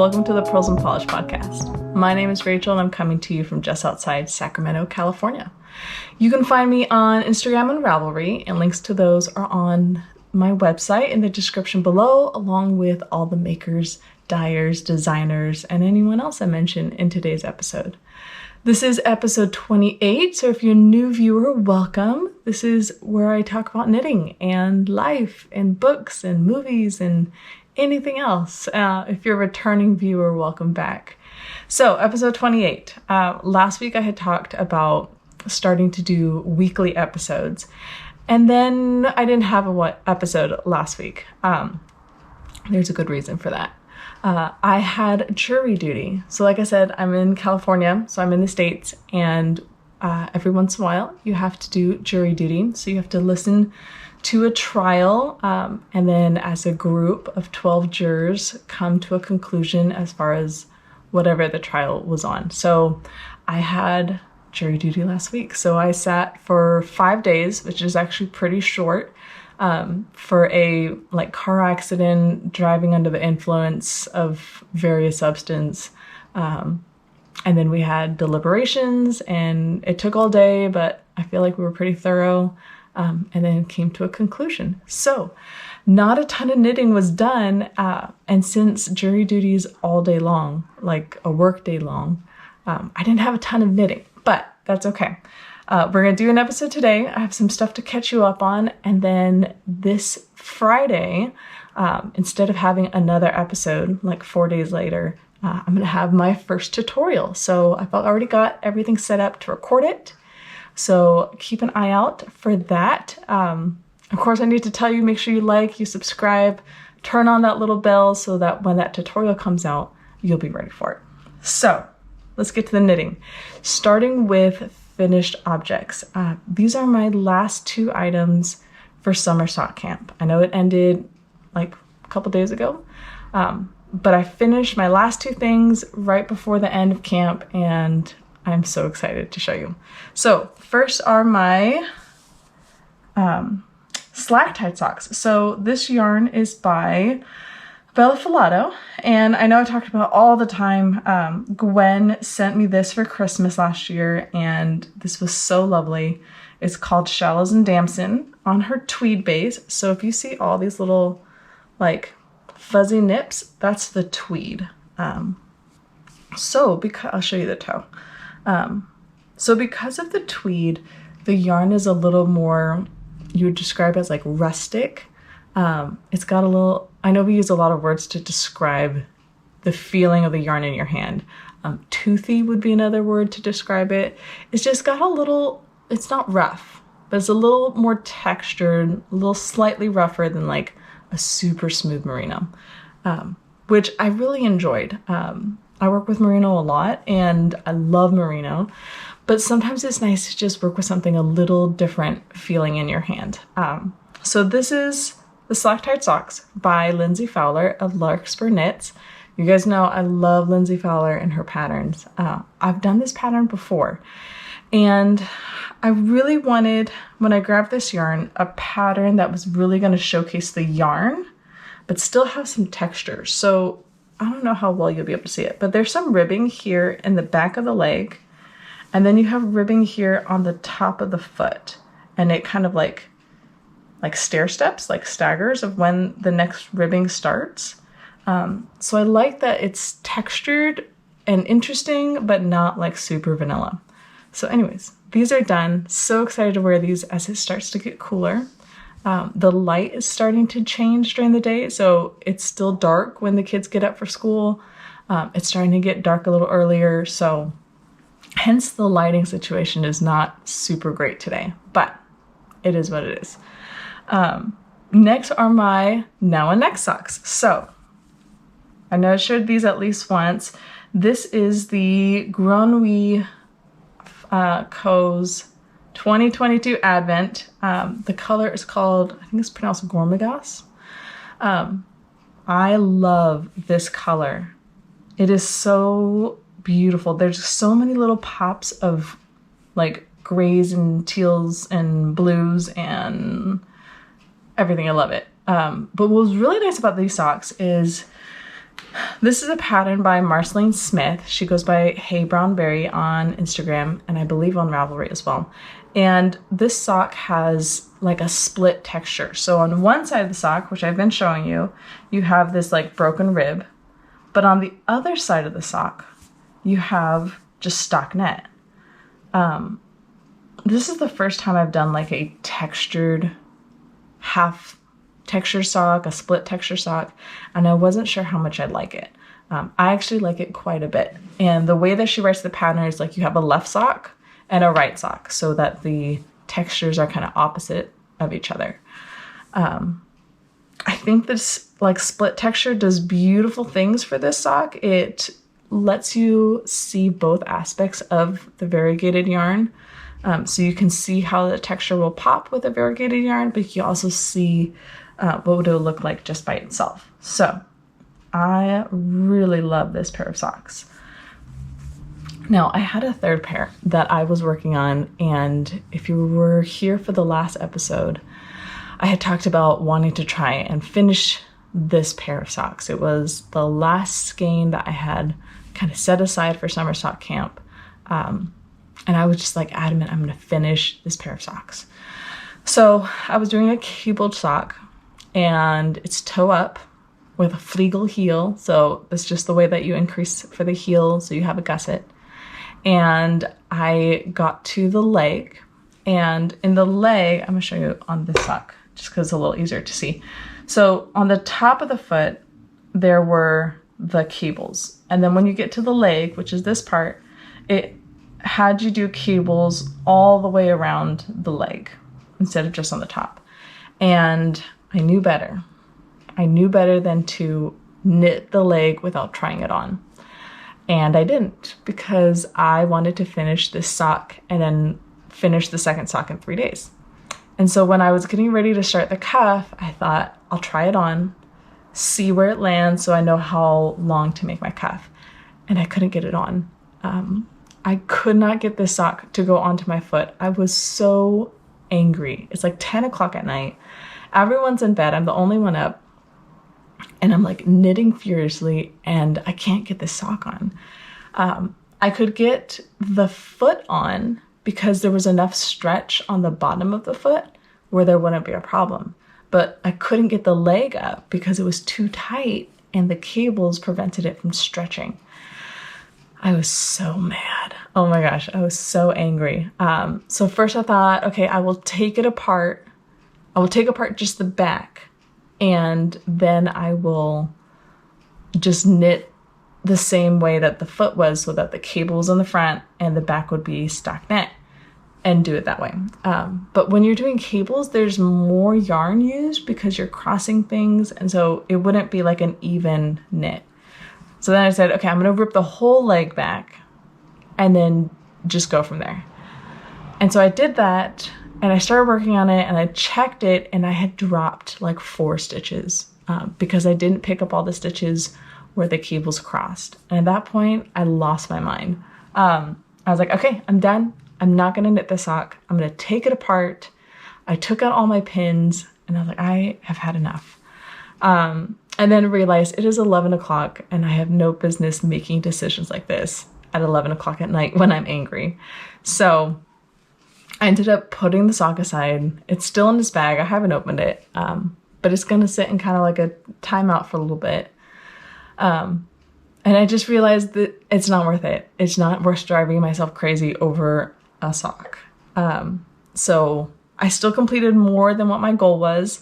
welcome to the Pearls and Polish podcast. My name is Rachel and I'm coming to you from just outside Sacramento, California. You can find me on Instagram and Ravelry, and links to those are on my website in the description below, along with all the makers, dyers, designers, and anyone else I mentioned in today's episode. This is episode 28, so if you're a new viewer, welcome. This is where I talk about knitting and life and books and movies and anything else. If you're a returning viewer, welcome back. So episode 28. Last week I had talked about starting to do weekly episodes, and then I didn't have a episode last week. There's a good reason for that. I had jury duty. So like I said, I'm in California, so I'm in the States, and every once in a while you have to do jury duty. So you have to listen to a trial, and then as a group of 12 jurors come to a conclusion as far as whatever the trial was on. So I had jury duty last week. So I sat for 5 days, which is actually pretty short, for a car accident, driving under the influence of various substance. And then we had deliberations, and it took all day, but I feel like we were pretty thorough, and then came to a conclusion. So not a ton of knitting was done. And since jury duty is all day long, like a work day long, I didn't have a ton of knitting, but that's okay. We're going to do an episode today. I have some stuff to catch you up on. And then this Friday, instead of having another episode, 4 days later, I'm going to have my first tutorial. So I've already got everything set up to record it. So keep an eye out for that. Of course, I need to tell you, make sure you like, you subscribe, turn on that little bell so that when that tutorial comes out, you'll be ready for it. So let's get to the knitting. Starting with finished objects. These are my last 2 items for summer sock camp. I know it ended a couple days ago, but I finished my last 2 things right before the end of camp, and I'm so excited to show you. So first are my slack tied socks. So this yarn is by Filato, and I know I talked about all the time. Gwen sent me this for Christmas last year, and this was so lovely. It's called Showl and Damson on her tweed base. So if you see all these little fuzzy nips, that's the tweed. I'll show you the toe. So because of the tweed, the yarn is a little more, you would describe as rustic. It's got a little, I know we use a lot of words to describe the feeling of the yarn in your hand. Toothy would be another word to describe it. It's just got a little, it's not rough, but it's a little more textured, a little slightly rougher than a super smooth merino, which I really enjoyed. I work with merino a lot, and I love merino, but sometimes it's nice to just work with something a little different feeling in your hand. So this is the Slack Tied Socks by Lindsey Fowler of Larkspur Knits. You guys know I love Lindsey Fowler and her patterns. I've done this pattern before, and I really wanted, when I grabbed this yarn, a pattern that was really going to showcase the yarn, but still have some texture. So I don't know how well you'll be able to see it, but there's some ribbing here in the back of the leg, and then you have ribbing here on the top of the foot, and it kind of like stair steps, staggers of when the next ribbing starts. So I like that it's textured and interesting, but not super vanilla. So anyways, these are done. So excited to wear these as it starts to get cooler. The light is starting to change during the day, so it's still dark when the kids get up for school. It's starting to get dark a little earlier, so hence the lighting situation is not super great today, but it is what it is. Next are my Now and Next socks. So I know I showed these at least once. This is the Grenouille Co's 2022 Advent. The color is called, I think it's pronounced Gormanghast. I love this color. It is so beautiful. There's so many little pops of grays and teals and blues and everything. I love it. But what was really nice about these socks is This is a pattern by Marceline Smith. She goes by Hey Brown Berry on Instagram, and I believe on Ravelry as well. And this sock has like a split texture. So on one side of the sock, which I've been showing you, you have this like broken rib. But on the other side of the sock, you have just stock net. This is the first time I've done like a textured half texture sock, a split texture sock, and I wasn't sure how much I'd like it. I actually like it quite a bit. And the way that she writes the pattern is like you have a left sock and a right sock so that the textures are kind of opposite of each other. I think this like split texture does beautiful things for this sock. It lets you see both aspects of the variegated yarn. So you can see how the texture will pop with a variegated yarn, but you also see what would it look like just by itself. So I really love this pair of socks. Now I had a third pair that I was working on, and if you were here for the last episode, I had talked about wanting to try and finish this pair of socks. It was the last skein that I had kind of set aside for summer sock camp. And I was just like adamant, I'm gonna finish this pair of socks. So I was doing a cabled sock, and it's toe up with a fleagle heel. So it's just the way that you increase for the heel, so you have a gusset. And I got to the leg, and in the leg, I'm gonna show you on this sock, just because it's a little easier to see. So on the top of the foot, there were the cables. And then when you get to the leg, which is this part, it had you do cables all the way around the leg instead of just on the top. And I knew better. I knew better than to knit the leg without trying it on. And I didn't, because I wanted to finish this sock and then finish the second sock in 3 days. And so when I was getting ready to start the cuff, I thought I'll try it on, see where it lands so I know how long to make my cuff. And I couldn't get it on. I could not get this sock to go onto my foot. I was so angry. It's like 10 o'clock at night. Everyone's in bed. I'm the only one up. And I'm like knitting furiously, and I can't get this sock on. I could get the foot on because there was enough stretch on the bottom of the foot where there wouldn't be a problem. But I couldn't get the leg up because it was too tight and the cables prevented it from stretching. I was so mad. Oh my gosh, I was so angry. So first I thought, okay, I will take it apart. I will take apart just the back, and then I will just knit the same way that the foot was so that the cable was on the front and the back would be stock net, and do it that way. But when you're doing cables, there's more yarn used because you're crossing things, and so it wouldn't be like an even knit. So then I said, okay, I'm gonna rip the whole leg back and then just go from there. And so I did that, and I started working on it, and I checked it, and I had dropped like 4 stitches because I didn't pick up all the stitches where the cables crossed. And at that point, I lost my mind. I was like, okay, I'm done. I'm not gonna knit the sock. I'm gonna take it apart. I took out all my pins, and I was like, I have had enough. And then realized it is 11 o'clock and I have no business making decisions like this at 11 o'clock at night when I'm angry. So I ended up putting the sock aside. It's still in this bag. I haven't opened it, but it's going to sit in kind of like a timeout for a little bit. And I just realized that it's not worth it. It's not worth driving myself crazy over a sock. So I still completed more than what my goal was.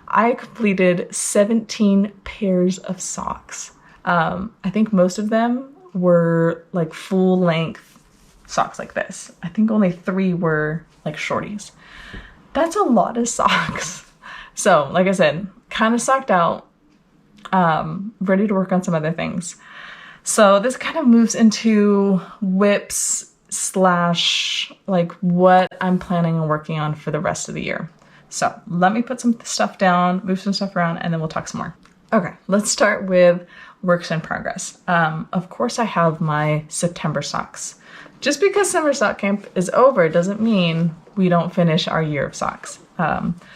I completed 17 pairs of socks. I think most of them were like full length socks like this. I think only 3 were like shorties. That's a lot of socks. So like I said, kind of socked out, ready to work on some other things. So this kind of moves into whips / like what I'm planning on working on for the rest of the year. So let me put some stuff down, move some stuff around, and then we'll talk some more. Okay, let's start with works in progress. Of course I have my September socks. Just because summer sock camp is over doesn't mean we don't finish our year of socks.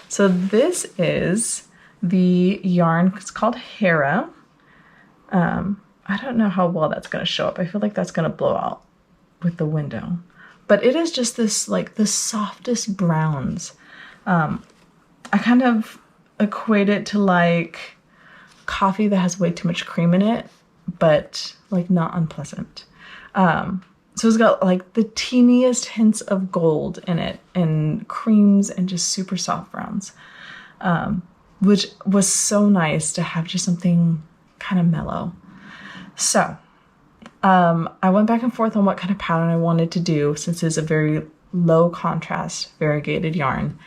So this is the yarn, it's called Hera. I don't know how well that's going to show up. I feel like that's going to blow out with the window. But it is just this, like, the softest browns. I kind of equate it to, like, coffee that has way too much cream in it, but, like, not unpleasant. So it's got, like, the teeniest hints of gold in it, and creams, and just super soft browns, which was so nice to have just something kind of mellow. So I went back and forth on what kind of pattern I wanted to do, since it's a very low contrast variegated yarn.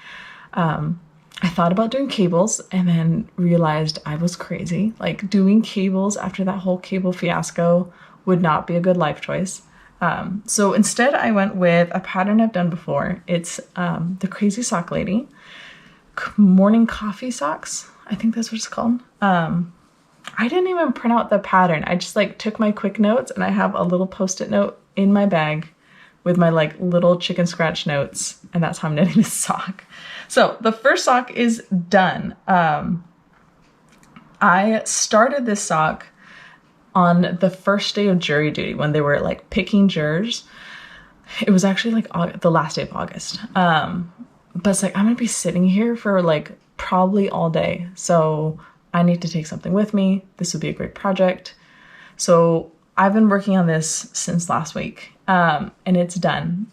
I thought about doing cables and then realized I was crazy. Like, doing cables after that whole cable fiasco would not be a good life choice. So instead I went with a pattern I've done before. It's the Crazy Sock Lady Morning Coffee Socks. I think that's what it's called. I didn't even print out the pattern. I just, like, took my quick notes, and I have a little Post-it note in my bag with my, like, little chicken scratch notes, and that's how I'm knitting this sock. So the first sock is done. I started this sock on the first day of jury duty, when they were, like, picking jurors. It was actually, like, the last day of August. But it's like, I'm gonna be sitting here for, like, probably all day, so I need to take something with me. This would be a great project. So I've been working on this since last week, and it's done.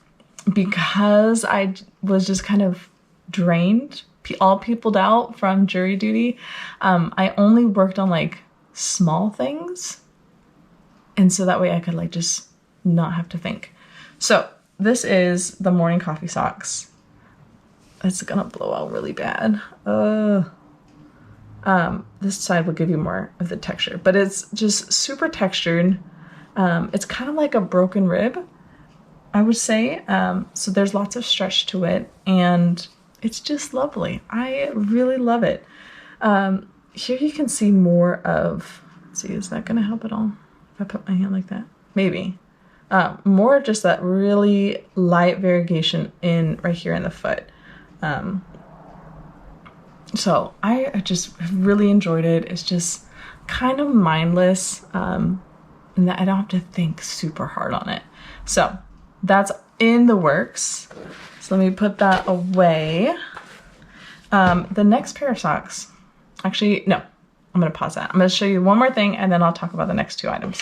Because I was just kind of drained, all peopled out from jury duty, I only worked on, like, small things. And so that way I could, like, just not have to think. So this is the Morning Coffee Socks. It's gonna blow out really bad. This side will give you more of the texture, but it's just super textured. It's kind of like a broken rib, I would say. So there's lots of stretch to it, and it's just lovely. I really love it. Here you can see more of, let's see, is that gonna help at all? If I put my hand like that, maybe. More of just that really light variegation in right here in the foot. So I just really enjoyed it. It's just kind of mindless, and that I don't have to think super hard on it. So that's in the works. So let me put that away. The next pair of socks, actually, no, I'm going to pause that. I'm going to show you one more thing, and then I'll talk about the next two items.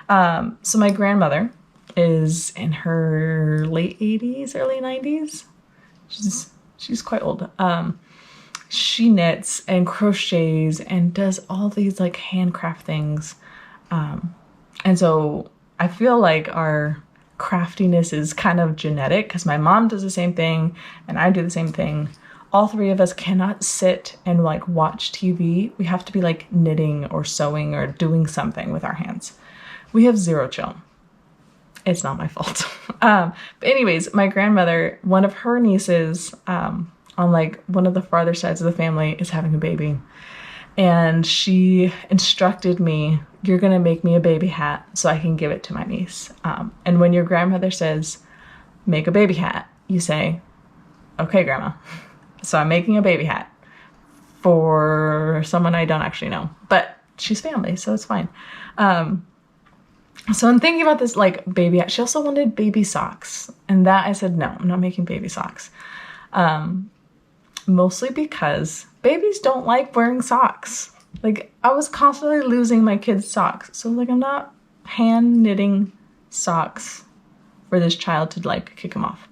So my grandmother is in her late 80s, early 90s. She's quite old. She knits and crochets and does all these, like, handcraft things. And so I feel like our craftiness is kind of genetic, because my mom does the same thing and I do the same thing. All three of us cannot sit and, like, watch TV. We have to be, like, knitting or sewing or doing something with our hands. We have zero chill. It's not my fault. But anyways, my grandmother, one of her nieces, on, like, one of the farther sides of the family, is having a baby. And she instructed me, you're going to make me a baby hat so I can give it to my niece. And when your grandmother says, make a baby hat, you say, okay, Grandma. So I'm making a baby hat for someone I don't actually know. But she's family, so it's fine. So I'm thinking about this, like, baby hat. She also wanted baby socks. And that I said, no, I'm not making baby socks. Mostly because babies don't like wearing socks. Like, I was constantly losing my kids' socks. So, like, I'm not hand knitting socks for this child to, like, kick them off.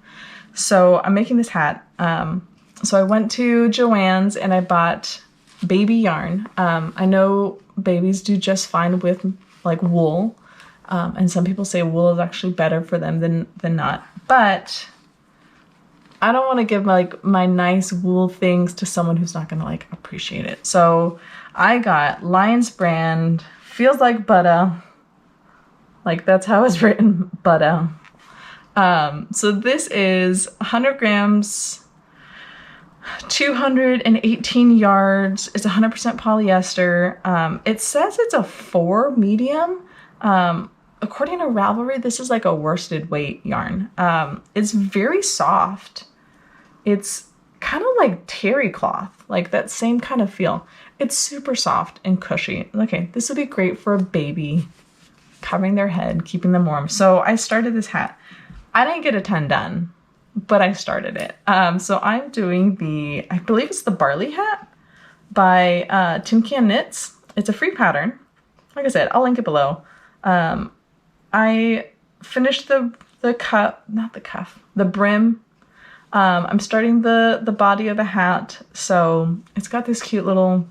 So I'm making this hat. So I went to Joann's and I bought baby yarn. I know babies do just fine with, like, wool. And some people say wool is actually better for them than not. But I don't want to give my nice wool things to someone who's not going to, like, appreciate it. So I got Lion's brand, feels like Butta. Like, that's how it's written, Butta. So this is 100 grams, 218 yards. It's 100% polyester. It says it's a 4 medium. According to Ravelry, this is like a worsted weight yarn. It's very soft. It's kind of like terry cloth, like that same kind of feel. It's super soft and cushy. Okay, this would be great for a baby, covering their head, keeping them warm. So I started this hat. I didn't get a ton done, but I started it. So I'm doing I believe it's the Barley Hat by Tin Can Knits. It's a free pattern. Like I said, I'll link it below. I finished the brim. I'm starting the body of the hat. So it's got this cute little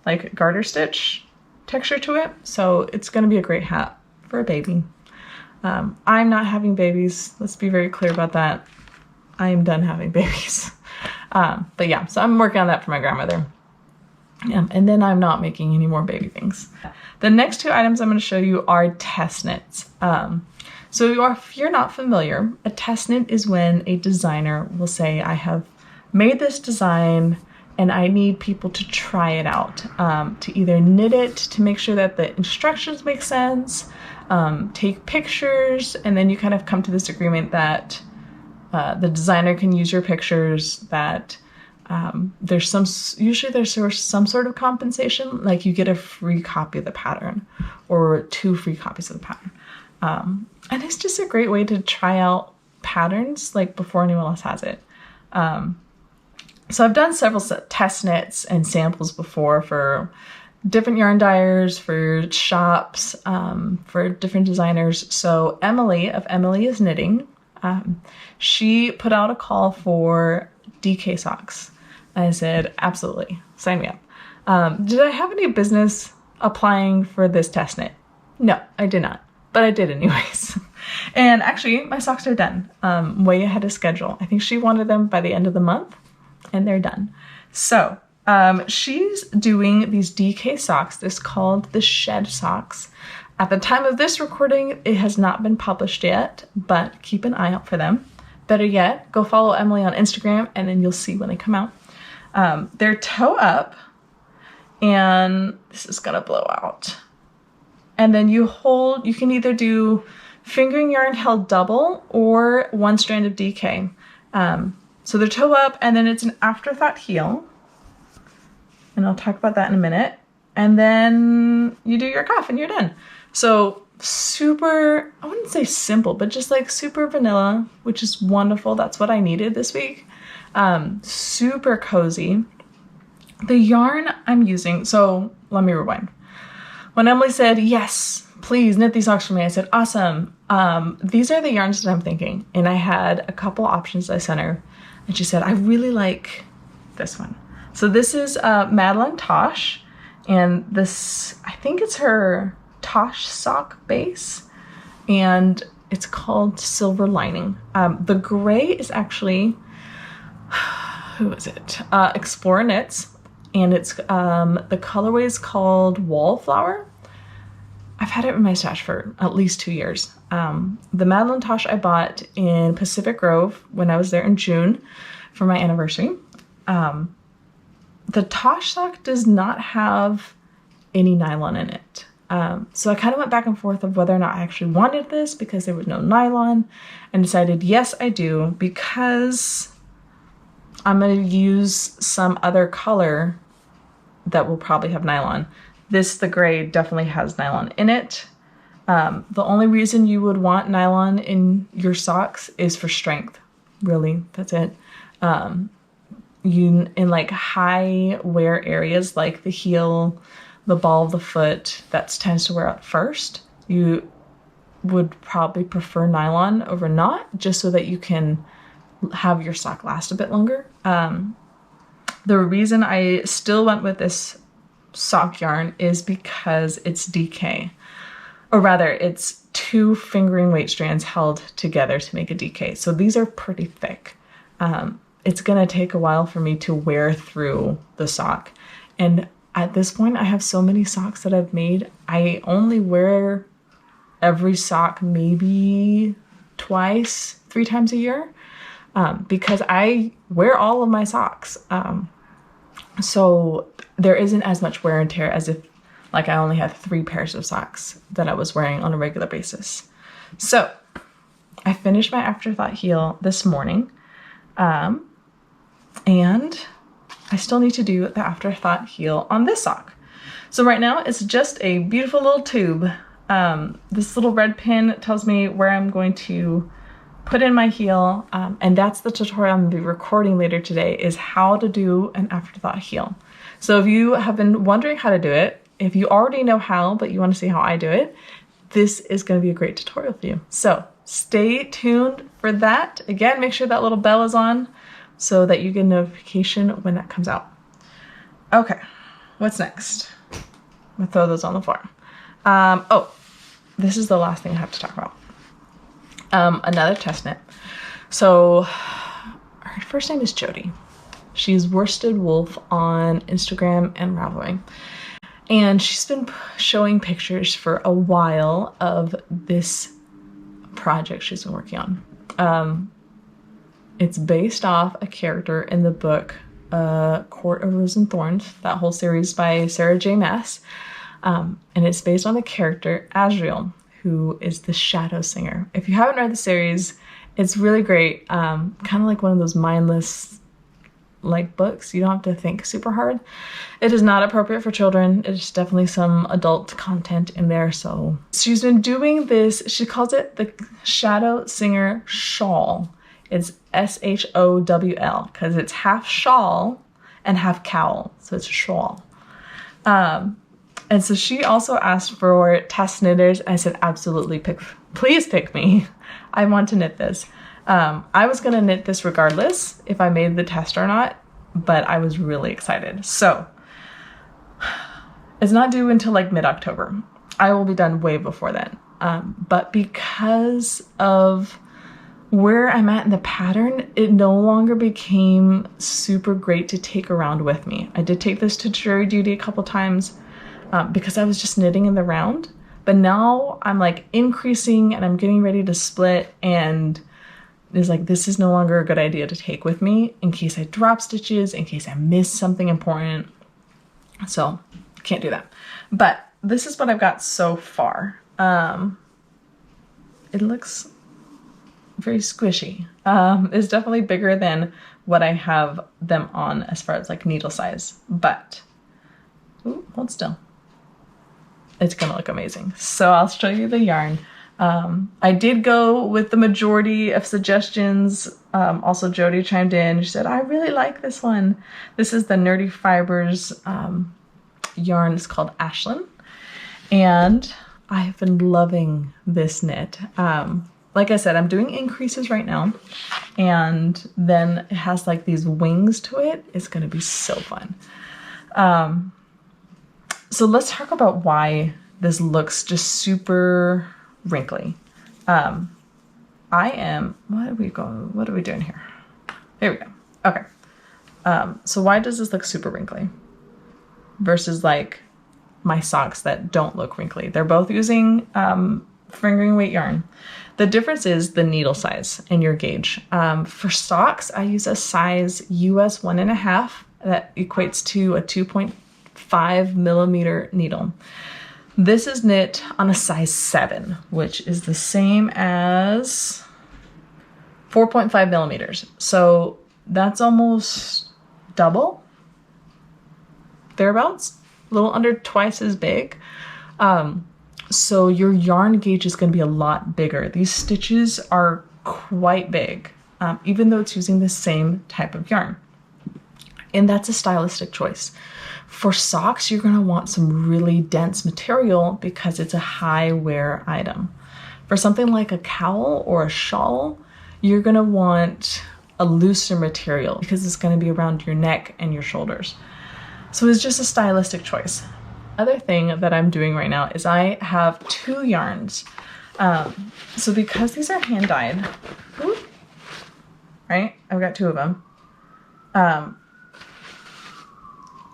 like garter stitch texture to it. So it's going to be a great hat for a baby. I'm not having babies. Let's be very clear about that. I am done having babies. But yeah, so I'm working on that for my grandmother. Yeah, and then I'm not making any more baby things. The next two items I'm going to show you are test knits. So if you're not familiar, a test knit is when a designer will say, I have made this design and I need people to try it out, to either knit it to make sure that the instructions make sense, take pictures, and then you kind of come to this agreement that the designer can use your pictures, that there's some sort of compensation, like you get a free copy of the pattern or 2 free copies of the pattern. And it's just a great way to try out patterns like before anyone else has it. So I've done several test knits and samples before for different yarn dyers, for shops, for different designers. So Emily of Emily is Knitting, she put out a call for DK socks. I said, absolutely, sign me up. Did I have any business applying for this test knit? No, I did not, but I did anyways. And actually, my socks are done, way ahead of schedule. I think she wanted them by the end of the month, and they're done. So she's doing these DK socks. This called the Shed socks. At the time of this recording, it has not been published yet, but keep an eye out for them. Better yet, go follow Emily on Instagram, and then you'll see when they come out. They're toe up, and this is gonna blow out. And then you can either do fingering yarn held double or 1 strand of DK. So they're toe up, and then it's an afterthought heel. And I'll talk about that in a minute. And then you do your cuff and you're done. So super, I wouldn't say simple, but just like super vanilla, which is wonderful. That's what I needed this week. Super cozy. The yarn I'm using, so let me rewind. When Emily said, yes, please knit these socks for me, I said, awesome. These are the yarns that I'm thinking. And I had a couple options I sent her. And she said, I really like this one. So this is Madeline Tosh. And this, I think it's her Tosh sock base. And it's called Silver Lining. The gray is actually, who is it? Explorer Knits. And it's, the colorway is called Wallflower. I've had it in my stash for at least 2 years. The Madeline Tosh I bought in Pacific Grove when I was there in June for my anniversary. The Tosh sock does not have any nylon in it. So I kind of went back and forth of whether or not I actually wanted this because there was no nylon, and decided yes, I do, because I'm going to use some other color that will probably have nylon. The gray definitely has nylon in it. The only reason you would want nylon in your socks is for strength. Really, that's it. In like high wear areas like the heel, the ball of the foot, that tends to wear out first. You would probably prefer nylon over not, just so that you can have your sock last a bit longer. The reason I still went with this sock yarn is because it's DK, or rather it's 2 fingering weight strands held together to make a DK. So these are pretty thick. It's gonna take a while for me to wear through the sock. And at this point, I have so many socks that I've made. I only wear every sock maybe 3 times a year, because I wear all of my socks. So there isn't as much wear and tear as if like I only had 3 pairs of socks that I was wearing on a regular basis. So I finished my afterthought heel this morning. And I still need to do the afterthought heel on this sock. So right now it's just a beautiful little tube. This little red pin tells me where I'm going to put in my heel, and that's the tutorial I'm going to be recording later today, is how to do an afterthought heel. So if you have been wondering how to do it, if you already know how, but you want to see how I do it, this is going to be a great tutorial for you. So stay tuned for that. Again, make sure that little bell is on so that you get a notification when that comes out. Okay, what's next? I'm gonna throw those on the floor. Oh, this is the last thing I have to talk about. Another test knit. So her first name is Jody. She's Worsted Wolf on Instagram and Ravelry. And she's been showing pictures for a while of this project she's been working on. It's based off a character in the book Court of Rose and Thorns, that whole series by Sarah J. Maas. And it's based on the character Asriel, who is the Shadowsinger. If you haven't read the series, it's really great. Kind of like one of those mindless like books. You don't have to think super hard. It is not appropriate for children. It's definitely some adult content in there. So she's been doing this. She calls it the Shadowsinger Showl. It's SHOWL because it's half shawl and half cowl. So it's a shawl. And so she also asked for test knitters. I said, absolutely, please pick me. I want to knit this. I was going to knit this regardless if I made the test or not, but I was really excited. So it's not due until like mid-October. I will be done way before then. But because of where I'm at in the pattern, it no longer became super great to take around with me. I did take this to jury duty a couple times because I was just knitting in the round. But now I'm like increasing and I'm getting ready to split, and it's like, this is no longer a good idea to take with me in case I drop stitches, in case I miss something important. So can't do that. But this is what I've got so far. It looks very squishy. It's definitely bigger than what I have them on as far as like needle size, but ooh, hold still. It's gonna look amazing. So I'll show you the yarn. I did go with the majority of suggestions. Also Jody chimed in. She said, I really like this one. This is the Nerdy Fibers yarn. It's called Ashland. And I've been loving this knit. Like I said, I'm doing increases right now, and then it has like these wings to it. It's going to be so fun. So let's talk about why this looks just super wrinkly. What are we doing here? Here we go. Okay. So why does this look super wrinkly versus like my socks that don't look wrinkly? They're both using fingering weight yarn. The difference is the needle size and your gauge. For socks, I use a size US 1.5. That equates to a 2.5 millimeter needle. This is knit on a size 7, which is the same as 4.5 millimeters. So that's almost double, thereabouts, a little under twice as big. So your yarn gauge is going to be a lot bigger. These stitches are quite big, even though it's using the same type of yarn. And that's a stylistic choice. For socks, you're going to want some really dense material because it's a high wear item. For something like a cowl or a shawl, you're going to want a looser material because it's going to be around your neck and your shoulders. So it's just a stylistic choice. Other thing that I'm doing right now is I have 2 yarns. So because these are hand dyed, right? I've got 2 of them.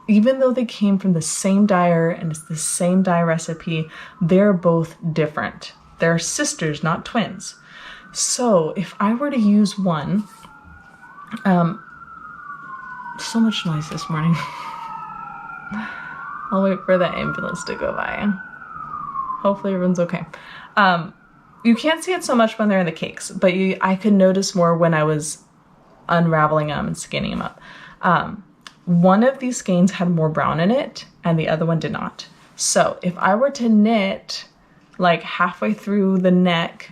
Even though they came from the same dyer and it's the same dye recipe, they're both different. They're sisters, not twins. So if I were to use one, so much noise this morning. I'll wait for the ambulance to go by. Hopefully everyone's okay. You can't see it so much when they're in the cakes, but I could notice more when I was unraveling them and skinning them up. One of these skeins had more brown in it and the other one did not. So if I were to knit like halfway through the neck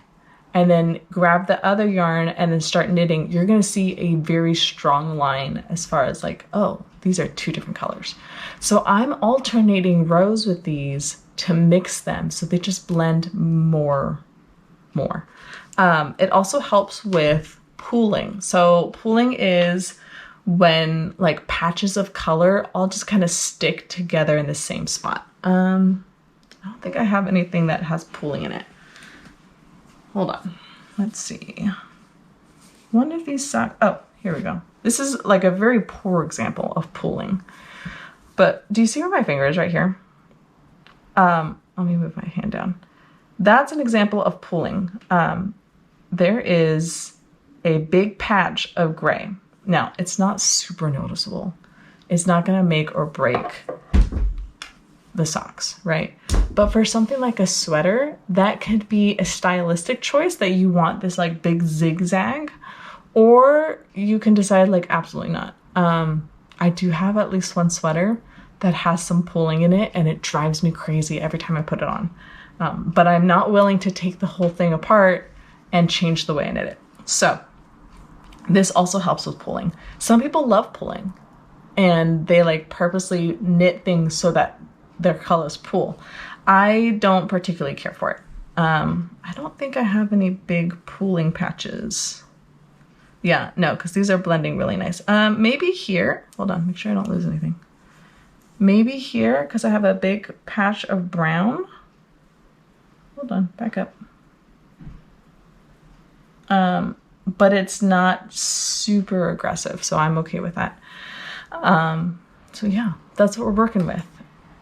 and then grab the other yarn and then start knitting, you're going to see a very strong line as far as like, oh, these are two different colors. So I'm alternating rows with these to mix them so they just blend more. It also helps with pooling. So pooling is when like patches of color all just kind of stick together in the same spot. I don't think I have anything that has pooling in it. Hold on. Let's see. One of these socks. Oh, here we go. This is like a very poor example of pooling. But do you see where my finger is right here? Let me move my hand down. That's an example of pooling. There is a big patch of gray. Now, it's not super noticeable. It's not going to make or break the socks, right? But for something like a sweater, that could be a stylistic choice that you want this like big zigzag, or you can decide like absolutely not. I do have at least one sweater that has some pooling in it and it drives me crazy every time I put it on. But I'm not willing to take the whole thing apart and change the way I knit it. So this also helps with pooling. Some people love pooling and they like purposely knit things so that their colors pool. I don't particularly care for it. I don't think I have any big pooling patches. Yeah, no, because these are blending really nice. Maybe here, hold on, make sure I don't lose anything. Maybe here, because I have a big patch of brown. Hold on, back up. But it's not super aggressive, so I'm okay with that. So yeah, that's what we're working with.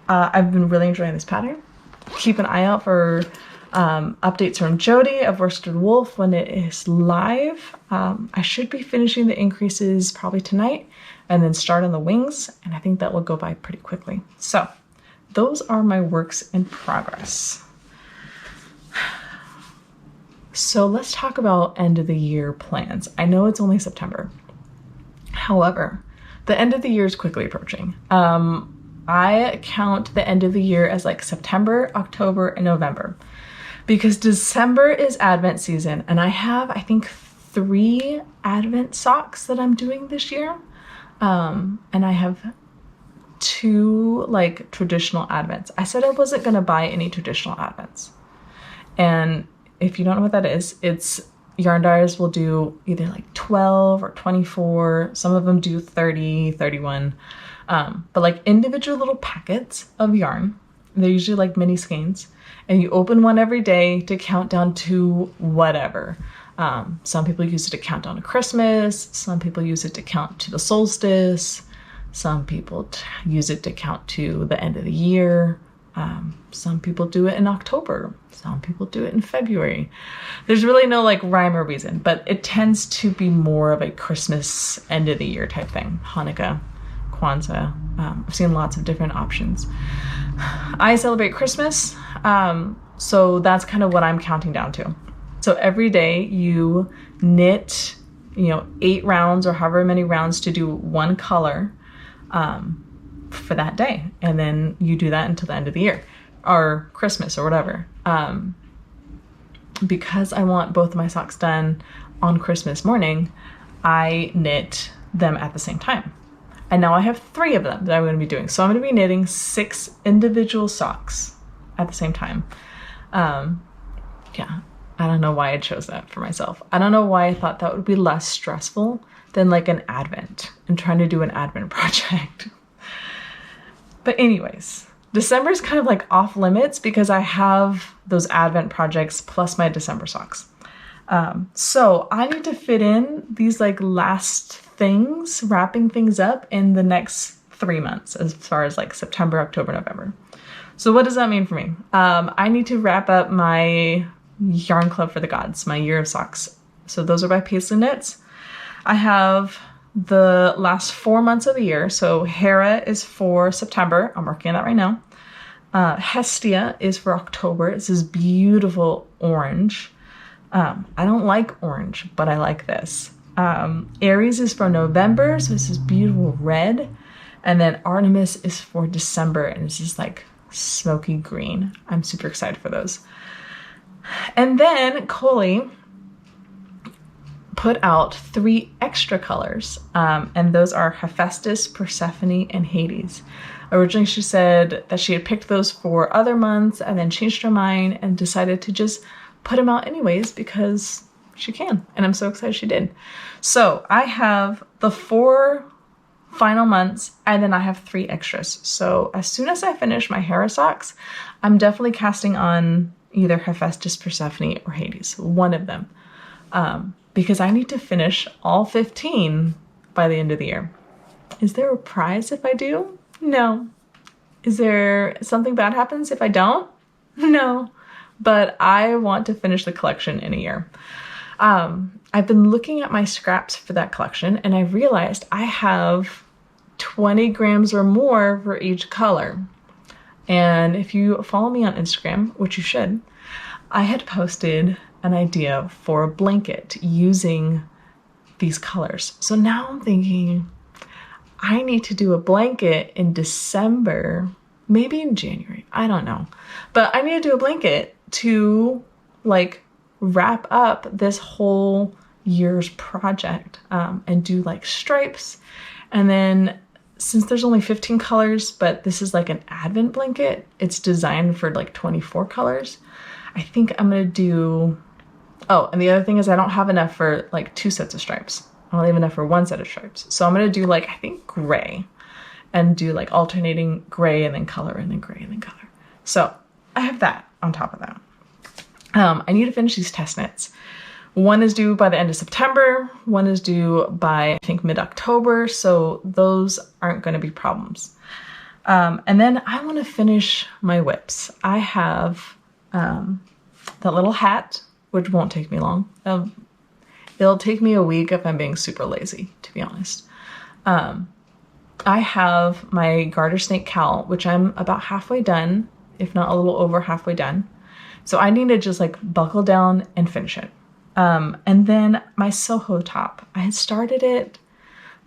I've been really enjoying this pattern. Keep an eye out for updates from Jody of Worsted Wolf when it is live. I should be finishing the increases probably tonight and then start on the wings, and I think that will go by pretty quickly. So those are my works in progress. So let's talk about end of the year plans. I know it's only September. However, the end of the year is quickly approaching. I count the end of the year as like September, October, and November, because December is Advent season, and I have, I think, 3 Advent socks that I'm doing this year. And I have 2 like traditional Advents. I said I wasn't going to buy any traditional Advents. And if you don't know what that is, it's yarn dyers will do either like 12 or 24. Some of them do 30, 31. But like individual little packets of yarn. They're usually like mini skeins. And you open one every day to count down to whatever. Some people use it to count down to Christmas. Some people use it to count to the solstice. Some people use it to count to the end of the year. Some people do it in October. Some people do it in February. There's really no like rhyme or reason, but it tends to be more of a Christmas end of the year type thing. Hanukkah, Kwanzaa. I've seen lots of different options. I celebrate Christmas, so that's kind of what I'm counting down to. So every day you knit, 8 rounds or however many rounds to do one color for that day. And then you do that until the end of the year or Christmas or whatever. Because I want both of my socks done on Christmas morning, I knit them at the same time. And now I have 3 of them that I'm going to be doing. So I'm going to be knitting 6 individual socks at the same time. Yeah, I don't know why I chose that for myself. I don't know why I thought that would be less stressful than like an Advent and trying to do an Advent project. But anyways, December is kind of like off limits because I have those Advent projects plus my December socks. So I need to fit in these like last things, wrapping things up in the next 3 months as far as like September, October, November. So what does that mean for me? I need to wrap up my Yarn Club for the Gods, my year of socks. So those are by Pasley Knits. I have the last 4 months of the year. So Hera is for September. I'm working on that right now. Hestia is for October. It's this beautiful orange. I don't like orange, but I like this. Aries is for November, so this is beautiful red. And then Artemis is for December, and this is like smoky green. I'm super excited for those. And then Coley put out 3 extra colors, and those are Hephaestus, Persephone, and Hades. Originally, she said that she had picked those for other months and then changed her mind and decided to just put them out anyways because she can, and I'm so excited she did. So I have the 4 final months, and then I have 3 extras. So as soon as I finish my Hera socks, I'm definitely casting on either Hephaestus, Persephone, or Hades, one of them, because I need to finish all 15 by the end of the year. Is there a prize if I do? No. Is there something bad happens if I don't? No. But I want to finish the collection in a year. I've been looking at my scraps for that collection, and I realized I have 20 grams or more for each color. And if you follow me on Instagram, which you should, I had posted an idea for a blanket using these colors. So now I'm thinking I need to do a blanket in December, maybe in January, I don't know. But I need to do a blanket to like wrap up this whole year's project, and do like stripes. And then since there's only 15 colors, but this is like an advent blanket, it's designed for like 24 colors. I think I'm gonna do, oh, and the other thing is I don't have enough for like 2 sets of stripes. I only have enough for 1 set of stripes. So I'm gonna do like, I think gray, and do like alternating gray and then color and then gray and then color. So I have that on top of that. I need to finish these test knits. One is due by the end of September. One is due by, I think, mid-October. So those aren't going to be problems. And then I want to finish my whips. I have that little hat, which won't take me long. It'll take me a week if I'm being super lazy, to be honest. I have my garter snake cowl, which I'm about halfway done, if not a little over halfway done. So I need to just like buckle down and finish it. And then my Soho top, I had started it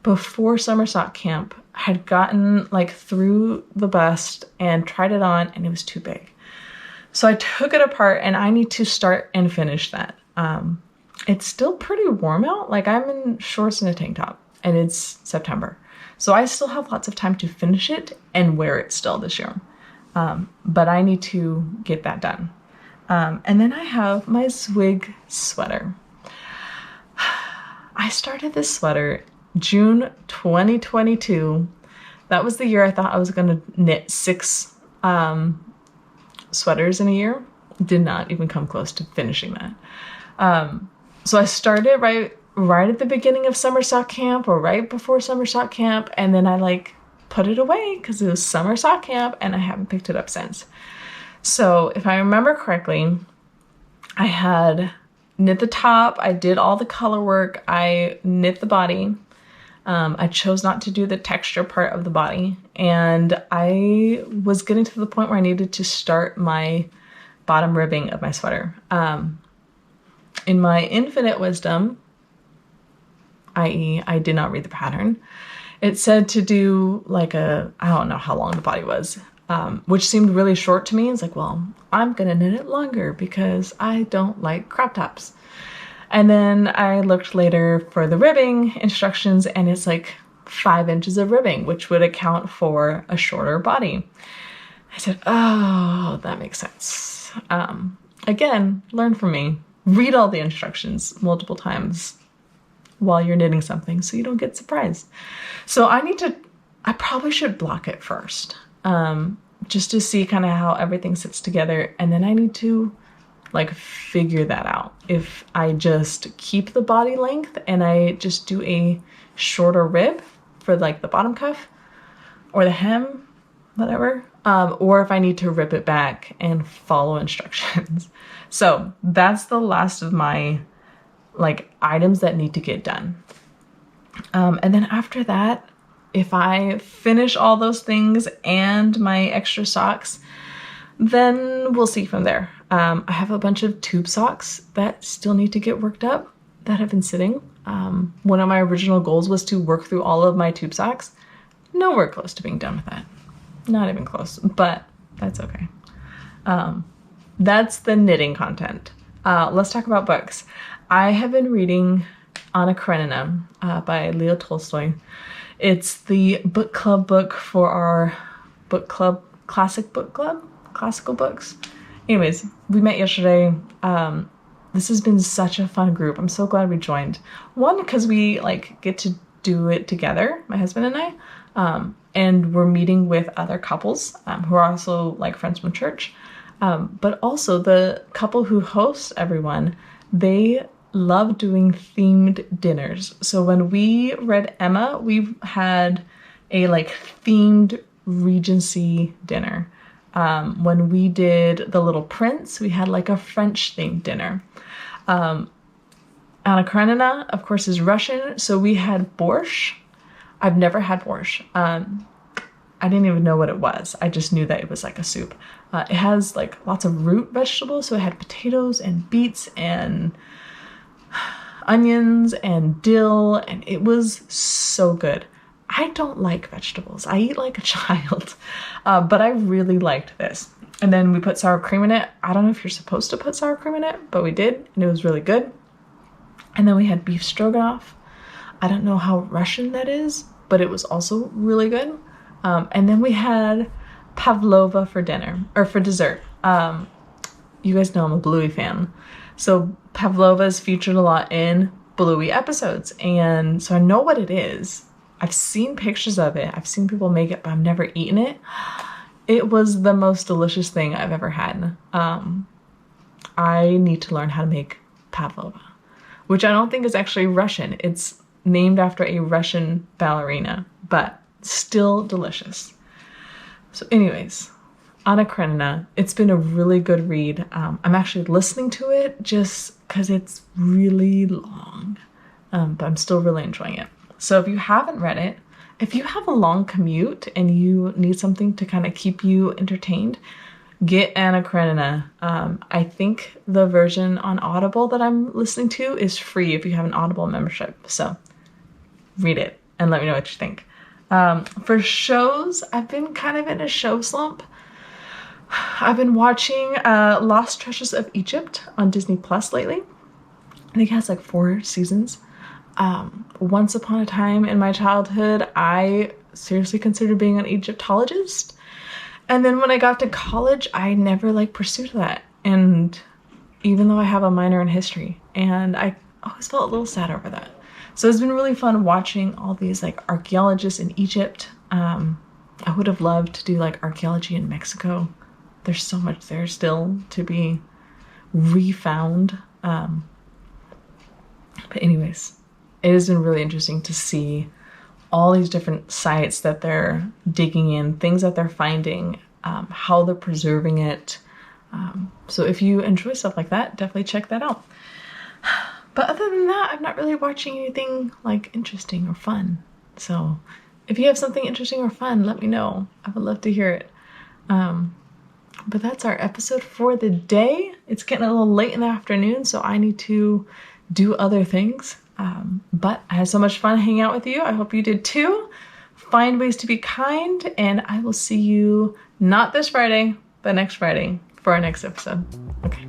before summer sock camp. I had gotten like through the bust and tried it on, and it was too big. So I took it apart, and I need to start and finish that. It's still pretty warm out. Like I'm in shorts and a tank top, and it's September. So I still have lots of time to finish it and wear it still this year. But I need to get that done. And then I have my Zwig sweater. I started this sweater June 2022. That was the year I thought I was going to knit 6 sweaters in a year. Did not even come close to finishing that. So I started right at the beginning of summer sock camp, or right before summer sock camp, and then I like put it away because it was summer sock camp, and I haven't picked it up since. So if I remember correctly, I had knit the top, I did all the color work, I knit the body. I chose not to do the texture part of the body, and I was getting to the point where I needed to start my bottom ribbing of my sweater. In my infinite wisdom, i.e. I did not read the pattern, it said to do like I don't know how long the body was, which seemed really short to me. It's like, well, I'm gonna knit it longer because I don't like crop tops. And then I looked later for the ribbing instructions, and it's like 5 inches of ribbing, which would account for a shorter body. I said, oh, that makes sense. Again, learn from me. Read all the instructions multiple times while you're knitting something so you don't get surprised. So I probably should block it first, just to see kind of how everything sits together. And then I need to like figure that out. If I just keep the body length and I just do a shorter rib for like the bottom cuff or the hem, whatever, or if I need to rip it back and follow instructions. So that's the last of my like items that need to get done. And then after that, if I finish all those things and my extra socks, then we'll see from there. I have a bunch of tube socks that still need to get worked up that have been sitting. One of my original goals was to work through all of my tube socks. Nowhere close to being done with that. Not even close, but that's okay. That's the knitting content. Let's talk about books. I have been reading Anna Karenina by Leo Tolstoy. It's the book club book for our book club, classical books. Anyways, we met yesterday. This has been such a fun group. I'm so glad we joined. One, because we like get to do it together, my husband and I, and we're meeting with other couples who are also like friends from church. But also the couple who hosts everyone, they love doing themed dinners. So when we read Emma, we had a like themed Regency dinner. When we did The Little Prince, we had like a French themed dinner. Anna Karenina, of course, is Russian, so we had borscht. I've never had borscht. I didn't even know what it was. I just knew that it was like a soup. It has like lots of root vegetables, so it had potatoes and beets and onions and dill, and it was so good. I don't like vegetables. I eat like a child, but I really liked this. And then we put sour cream in it. I don't know if you're supposed to put sour cream in it, but we did, and it was really good. And then we had beef stroganoff. I don't know how Russian that is, but it was also really good. And then we had pavlova for dinner, or for dessert. You guys know I'm a Bluey fan. So pavlova is featured a lot in Bluey episodes, and so I know what it is. I've seen pictures of it. I've seen people make it, but I've never eaten it. It was the most delicious thing I've ever had. I need to learn how to make pavlova, which I don't think is actually Russian. It's named after a Russian ballerina, but still delicious. So anyways, Anna Karenina, it's been a really good read. I'm actually listening to it just because it's really long, but I'm still really enjoying it. So if you haven't read it, if you have a long commute and you need something to kind of keep you entertained, get Anna Karenina. I think the version on Audible that I'm listening to is free if you have an Audible membership. So read it and let me know what you think. For shows, I've been kind of in a show slump. I've been watching Lost Treasures of Egypt on Disney Plus lately. I think it has like 4 seasons. Once upon a time in my childhood, I seriously considered being an Egyptologist. And then when I got to college, I never like pursued that. And even though I have a minor in history, and I always felt a little sad over that. So it's been really fun watching all these like archaeologists in Egypt. I would have loved to do like archaeology in Mexico. There's so much there still to be refound. But anyways, it has been really interesting to see all these different sites that they're digging in, things that they're finding, how they're preserving it. So if you enjoy stuff like that, definitely check that out. But other than that, I'm not really watching anything like interesting or fun. So if you have something interesting or fun, let me know. I would love to hear it. But that's our episode for the day. It's getting a little late in the afternoon, so I need to do other things. But I had so much fun hanging out with you. I hope you did too. Find ways to be kind, and I will see you not this Friday, but next Friday for our next episode. Okay.